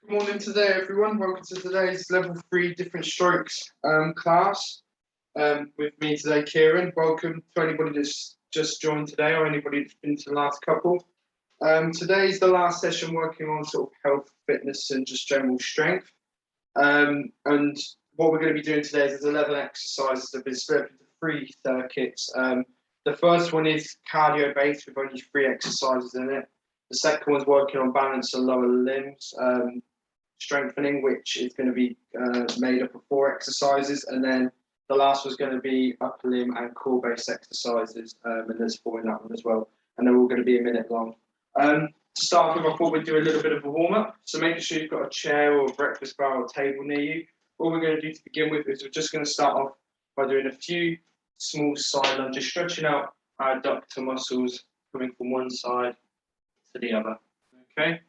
Good morning today, everyone. Welcome to today's level 3 different strokes class. With me today, Kieran. Welcome to anybody that's just joined today or anybody that's been to the last couple. Today is the last session working on sort of health, fitness, and just general strength. And what we're going to be doing today is there's 11 exercises that have been split into 3 circuits. The first one is cardio-based with only 3 exercises in it. The second one's working on balance and lower limbs, strengthening, which is going to be made up of 4 exercises. And then the last was going to be upper limb and core-based exercises, and there's 4 in that one as well. And they're all going to be a minute long. To start with, I thought we'd do a little bit of a warm-up. So make sure you've got a chair or a breakfast bar or table near you. All we're going to do to begin with is we're just going to start off by doing a few small side lunges, stretching out our adductor muscles coming from one side to the other. Okay.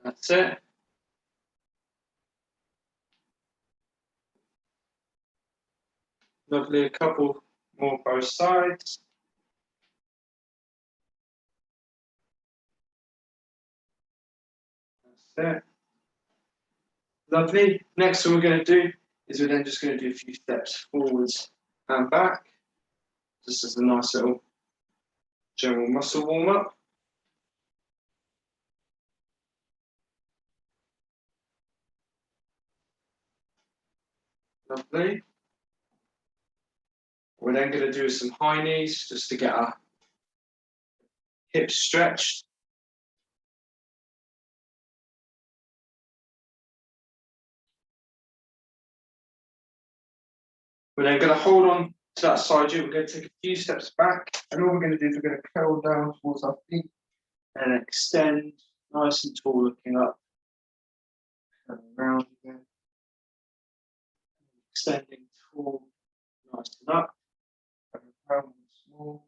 That's it. Lovely. A couple more both sides. That's it. Lovely. Next, what we're going to do is we're then just going to do a few steps forwards and back, just as a nice little general muscle warm-up. Lovely. We're then going to do some high knees just to get our hips stretched. We're then going to hold on to that side view. We're going to take a few steps back, and all we're going to do is we're going to curl down towards our feet and extend nice and tall, looking up. Coming around again. Extending tall, nice and up. Coming around small.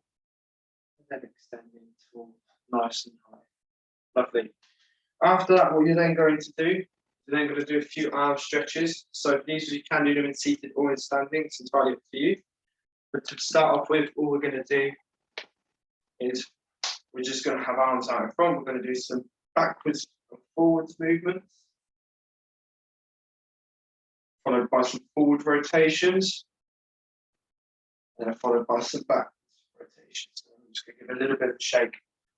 And then extending tall, nice and high. Lovely. After that, what you're then going to do, you're then going to do a few arm stretches. So for these, you can do them in seated or in standing. It's entirely up to you. But to start off with, all we're going to do is we're just going to have arms out in front. We're going to do some backwards and forwards movements, followed by some forward rotations, and then followed by some backwards rotations. So I'm just going to give a little bit of a shake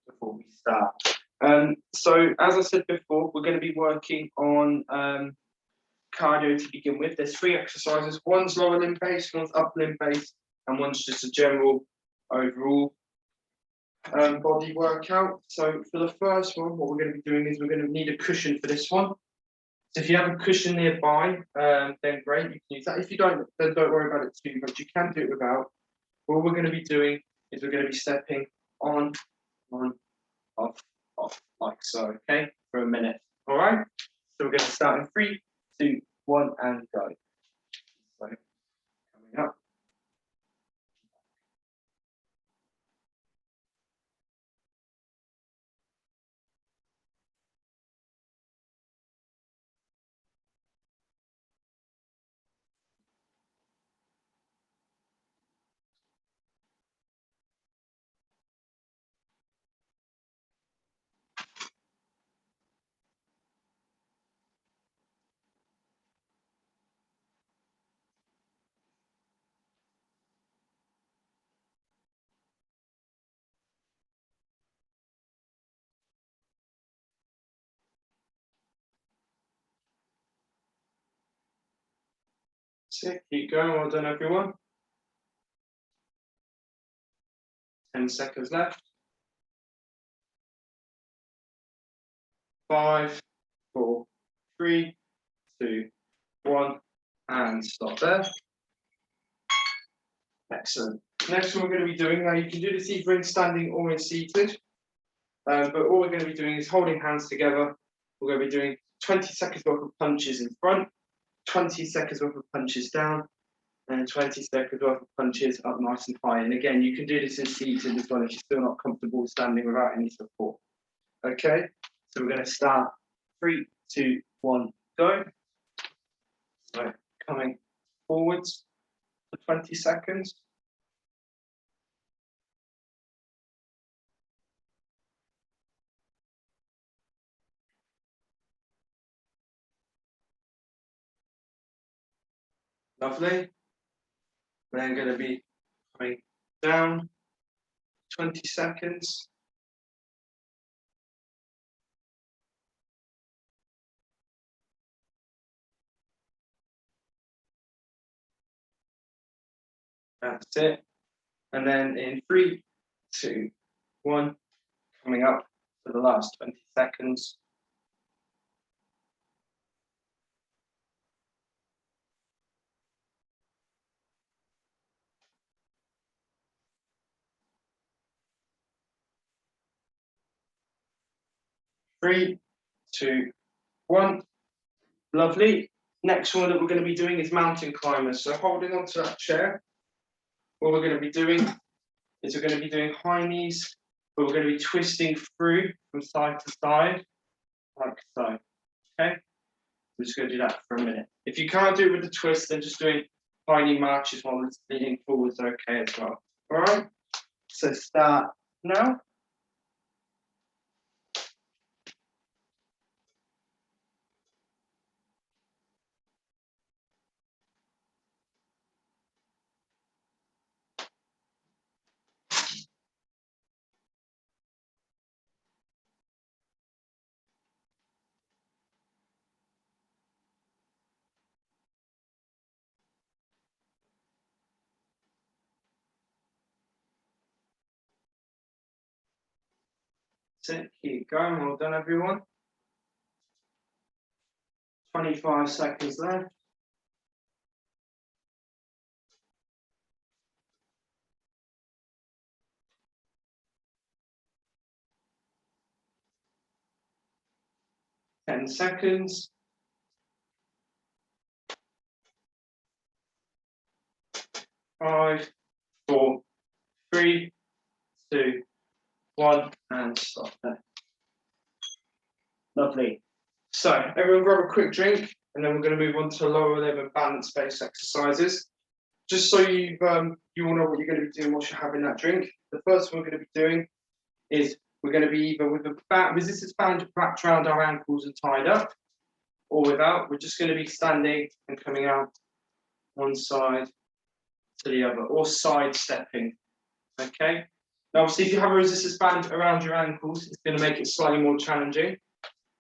before we start. So as I said before, we're going to be working on cardio to begin with. There's 3 exercises. One's lower limb based, one's upper limb based, and one's just a general overall body workout. So for the first one, what we're going to be doing is we're going to need a cushion for this one. So if you have a cushion nearby, then great, you can use that. If you don't, then don't worry about it too much. You can do it without. What we're going to be doing is we're going to be stepping on, off, like so, okay, for a minute. All right. So we're going to start in 3, 2, 1, and go. So coming up. So keep going. Well done, everyone. 10 seconds left. 5, 4, 3, 2, 1, and stop there. Excellent. Next one we're going to be doing, now you can do this either in standing or in seated, but all we're going to be doing is holding hands together. We're going to be doing 20 seconds worth of punches in front, 20 seconds worth of punches down, and 20 seconds worth of punches up nice and high. And again, you can do this in seated as well if you're still not comfortable standing without any support. Okay, so we're going to start 3, 2, 1, go. So coming forwards for 20 seconds. Lovely. We're then going to be coming down 20 seconds. That's it. And then in 3, 2, 1, coming up for the last 20 seconds. Three, two, one. Lovely. Next one that we're going to be doing is mountain climbers. So holding onto that chair, what we're going to be doing is we're going to be doing high knees, but we're going to be twisting through from side to side, like so. Okay? We're just going to do that for a minute. If you can't do it with the twist, then just doing high knee marches while it's leaning forward is okay as well. All right? So start now. 6, keep going. Well done, everyone. 25 seconds left. Ten seconds. 5, 4, 3, 2, 1, and stop there. Lovely. So everyone grab a quick drink, and then we're going to move on to lower limb and balance-based exercises. Just so you all know what you're going to be doing whilst you're having that drink. The first one we're going to be doing is we're going to be either with a resistance band wrapped around our ankles and tied up, or without. We're just going to be standing and coming out one side to the other, or side stepping. Okay. Now, obviously, if you have a resistance band around your ankles, it's going to make it slightly more challenging.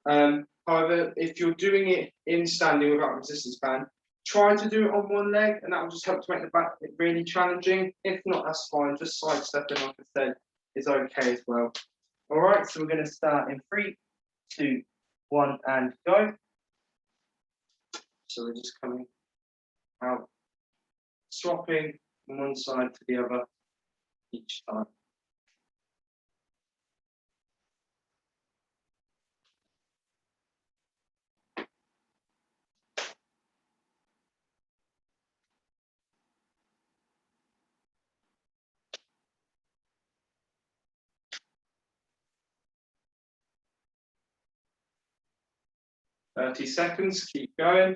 However, if you're doing it in standing without a resistance band, try to do it on one leg, and that will just help to make the back really challenging. If not, that's fine. Just side stepping, like I said, is okay as well. All right, so we're going to start in 3, 2, 1, and go. So we're just coming out, swapping from one side to the other each time. 30 seconds, keep going.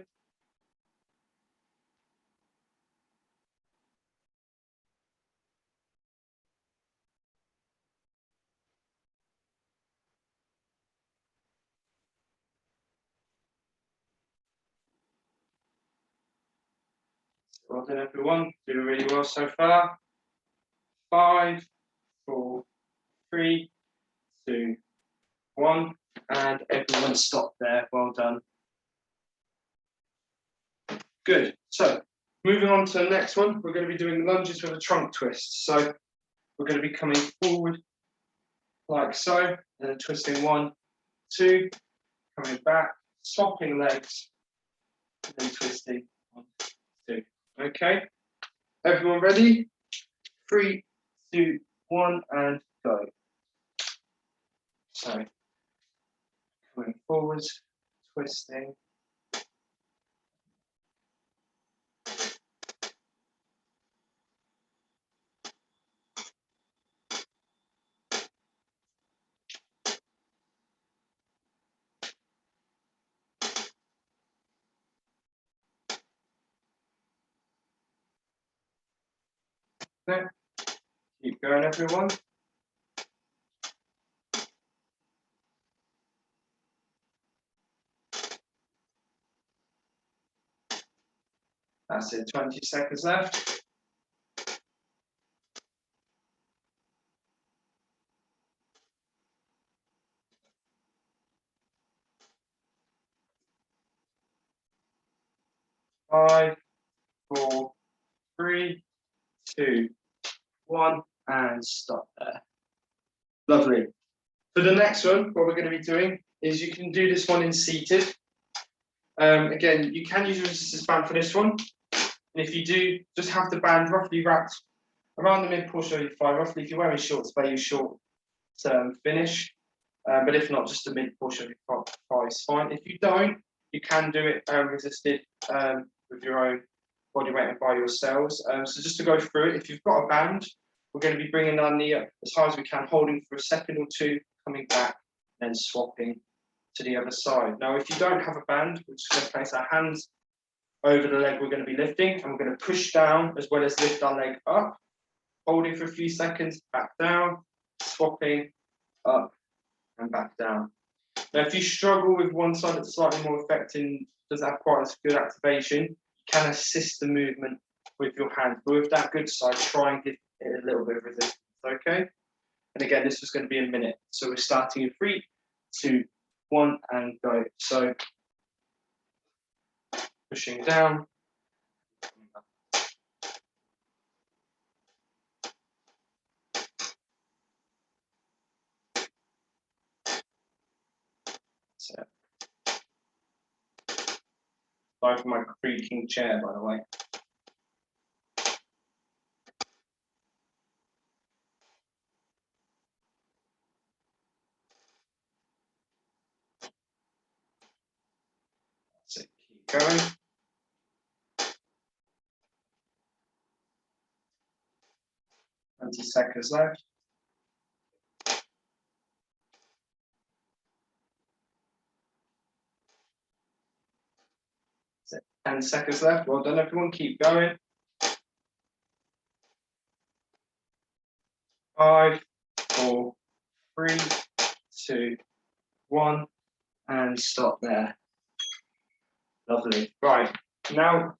Well done, everyone. Doing really well so far. 5, 4, 3, 2, 1, and everyone stop there. Well done. Good. So moving on to the next one, we're going to be doing lunges with a trunk twist. So we're going to be coming forward like so, and then twisting 1, 2, coming back, swapping legs, and then twisting 1, 2. Okay. Everyone ready? 3, 2, 1, and go. So coming forwards, twisting. There. Keep going, everyone. That's it, 20 seconds left. Five, 4, 3, 2, 1, and stop there. Lovely. For the next one, what we're going to be doing is you can do this one in seated. Again, you can use a resistance band for this one. And if you do, just have the band roughly wrapped around the mid portion of your thigh. Roughly, if you're wearing shorts, wear your short finish. But if not, just the mid portion of your thigh is fine. If you don't, you can do it resisted with your own body weight and by yourselves. So just to go through it, if you've got a band, we're going to be bringing our knee up as high as we can, holding for a second or two, coming back, then swapping to the other side. Now, if you don't have a band, we're just going to place our hands over the leg we're going to be lifting, and we're going to push down as well as lift our leg up, holding for a few seconds, back down, swapping, up and back down. Now, if you struggle with one side that's slightly more effective and doesn't have quite as good activation, you can assist the movement with your hand. But with that good side, try and give it a little bit of resistance, okay? And again, this is going to be a minute. So we're starting in 3, 2, 1, and go. So pushing down. So, sorry for my creaking chair, by the way. That's it. Keep going. 20 seconds left. 10 seconds left. Well done, everyone. Keep going. 5, 4, 3, 2, 1, and stop there. Lovely. Right. Now,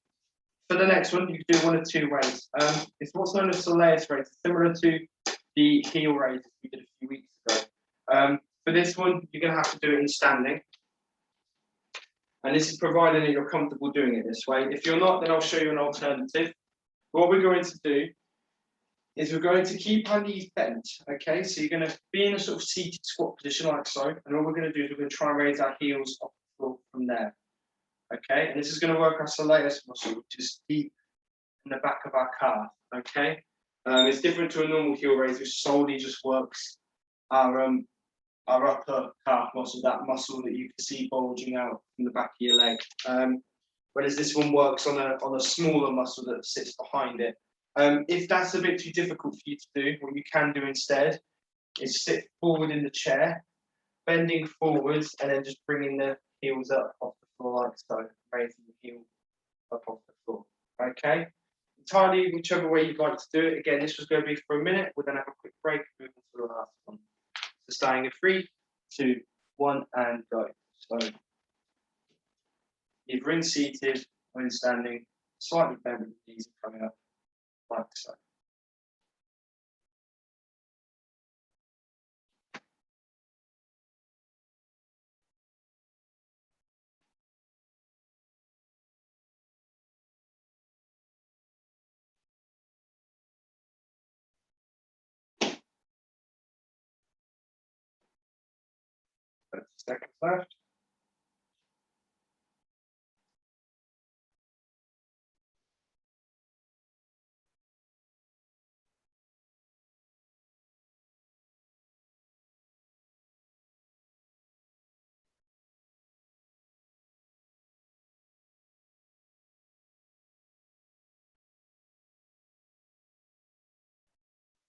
for the next one, you can do one of two ways. It's what's known as Soleus raise, similar to the heel raise we did a few weeks ago. For this one, you're going to have to do it in standing. And this is provided that you're comfortable doing it this way. If you're not, then I'll show you an alternative. What we're going to do is we're going to keep our knees bent, okay? So you're going to be in a sort of seated squat position like so, and all we're going to do is we're going to try and raise our heels off the floor from there, okay? And this is going to work our soleus muscle, which is deep in the back of our calf, okay? It's different to a normal heel raise, which solely just works our upper calf muscle, that muscle that you can see bulging out from the back of your leg. Whereas this one works on a smaller muscle that sits behind it. If that's a bit too difficult for you to do, what you can do instead is sit forward in the chair, bending forwards, and then just bringing the heels up off the floor like so, raising the heel up off the floor. Okay? Entirely whichever way you'd like to do it. Again, this was going to be for a minute. We're going to have a quick break, move on to the last one. So starting in 3, 2, 1, and go. So either in seated or in standing, slightly bent with the knees coming up, like so. Seconds left.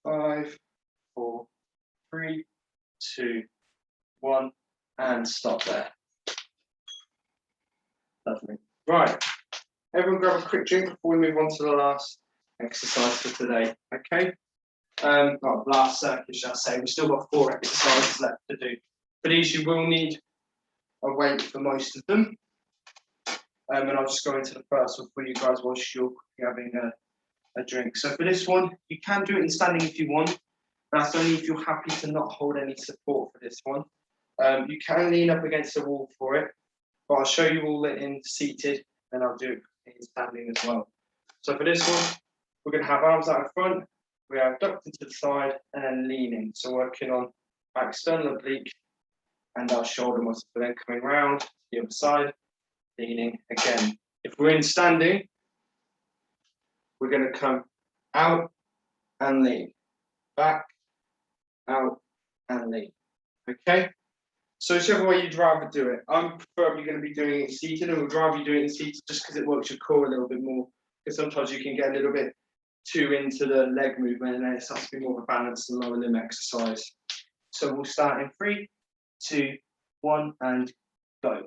Five, 4, 3, 2, 1, and stop there. Lovely. Right. Everyone grab a quick drink before we move on to the last exercise for today. Okay. Well, last circuit, shall I say. We've still got 4 exercises left to do. For these, you will need a weight for most of them. And I'll just go into the first one for you guys whilst you're having a drink. So for this one, you can do it in standing if you want, but that's only if you're happy to not hold any support for this one. You can lean up against the wall for it, but I'll show you all it in seated, and I'll do it in standing as well. So for this one, we're going to have arms out in front, we have ducked to the side, and then leaning. So working on our external oblique and our shoulder muscle, but then coming round to the other side, leaning again. If we're in standing, we're going to come out and lean, back, out and lean. Okay? So whichever way you'd rather do it. I'm preferably going to be doing it seated, and would rather you do it in seated just because it works your core a little bit more. Because sometimes you can get a little bit too into the leg movement, and then it starts to be more of a balanced and lower limb exercise. So we'll start in 3, 2, 1, and go.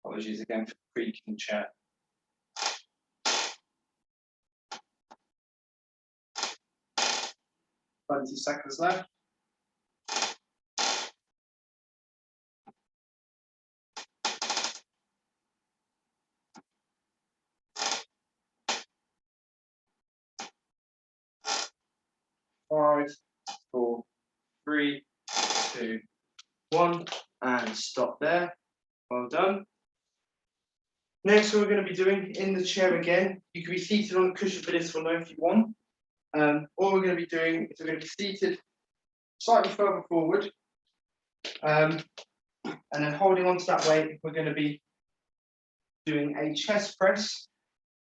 Apologies again for creaking chair. 20 seconds left. Five, 4, 3, 2, 1, and stop there. Well done. Next, what we're going to be doing in the chair again. You can be seated on the cushion for this one though if you want. All we're going to be doing is we're going to be seated slightly further forward, and then holding on to that weight, we're going to be doing a chest press.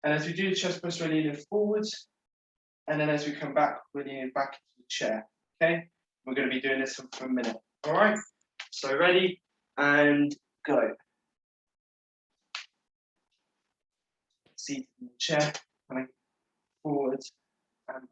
And as we do the chest press, we're leaning forwards, and then as we come back, we're leaning back into the chair. Okay, we're going to be doing this for a minute. All right, so ready and go. Seated in the chair, coming forwards and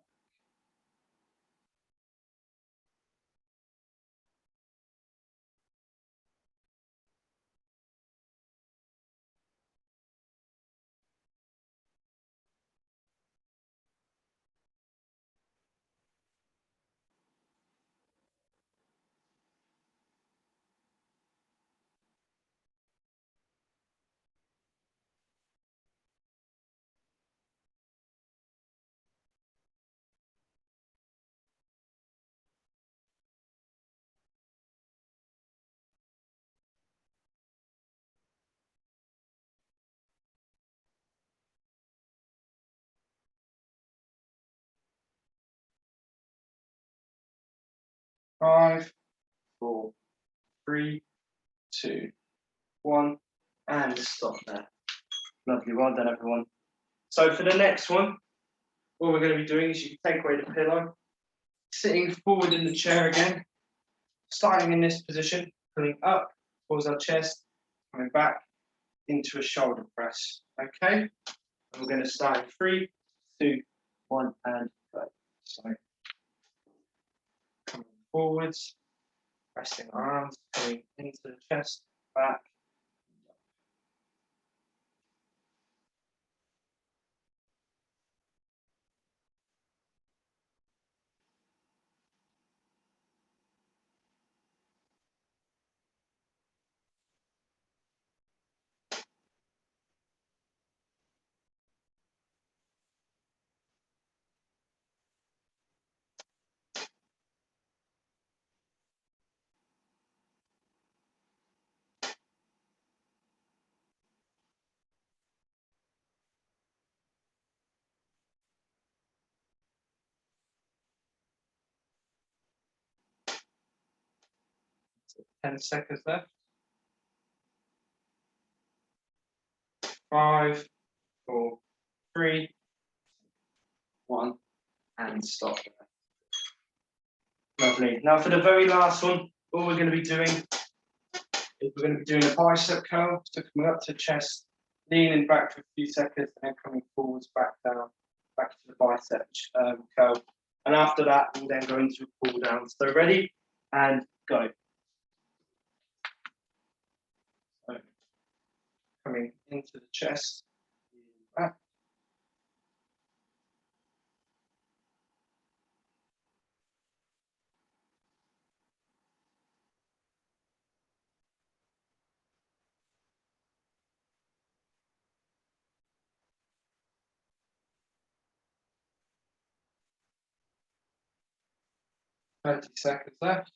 5, 4, 3, 2, 1, and stop there. Lovely, well done everyone. So for the next one, what we're going to be doing is you can take away the pillow, sitting forward in the chair again, starting in this position, pulling up towards our chest, coming back into a shoulder press. Okay, and we're going to start in 3, 2, 1, and go. So coming forwards, resting our arms, coming into the chest, back. 10 seconds left. 5, 4, 3, 1, and stop there. Lovely. Now for the very last one, all we're going to be doing is we're going to be doing a bicep curl. So coming up to chest, leaning back for a few seconds and then coming forwards, back down, back to the bicep curl. And after that, we'll then go into a cool down. So ready and go. So coming into the chest, back. Thirty seconds left.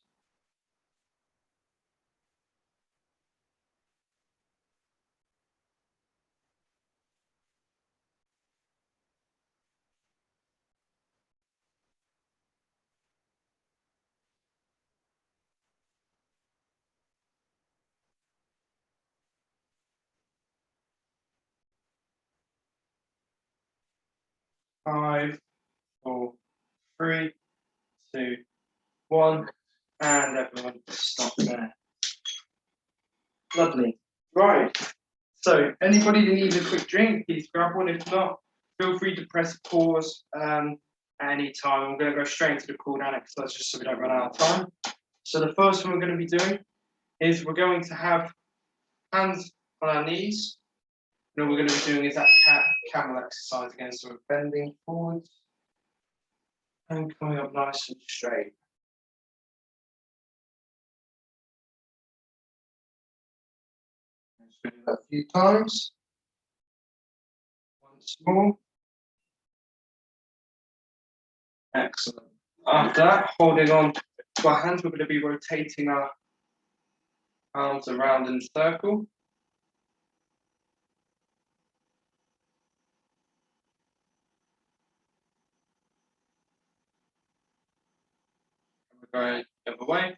Five, 4, 3, 2, 1, and everyone stop there. Lovely. Right. So anybody that needs a quick drink, please grab one. If not, feel free to press pause at any time. I'm going to go straight into the cool down exercise just so we don't run out of time. So the first one we're going to be doing is we're going to have hands on our knees. And all we're going to be doing is that camel exercise again. So we're bending forwards and coming up nice and straight. Let's do that a few times. Once more. Excellent. After that, holding on to our hands, we're going to be rotating our arms around in a circle. We're going the other way.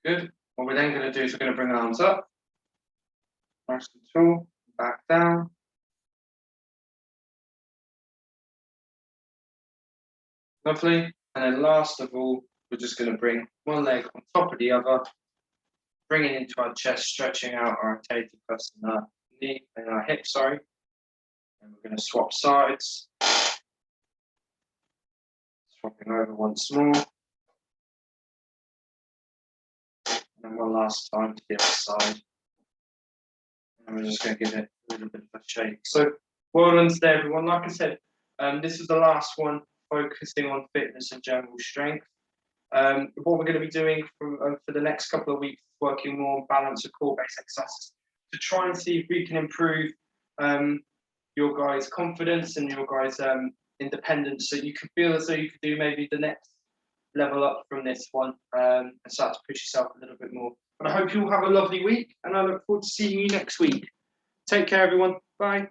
Good. What we're then going to do is we're going to bring our arms up. Nice and tall. Back down. Lovely. And then last of all, we're just going to bring one leg on top of the other, bringing into our chest, stretching out our rotator cuff and our knee and our hip, sorry. And we're going to swap sides. Swapping over once more. And one last time to the other side. And we're just going to give it a little bit of a shake. So well done today, everyone. Like I said, this is the last one, focusing on fitness and general strength. What we're going to be doing for the next couple of weeks is working more on balance of core-based exercises to try and see if we can improve your guys' confidence and your guys' independence, so you can feel as though you could do maybe the next level up from this one and start to push yourself a little bit more. But I hope you all have a lovely week, and I look forward to seeing you next week. Take care, everyone. Bye.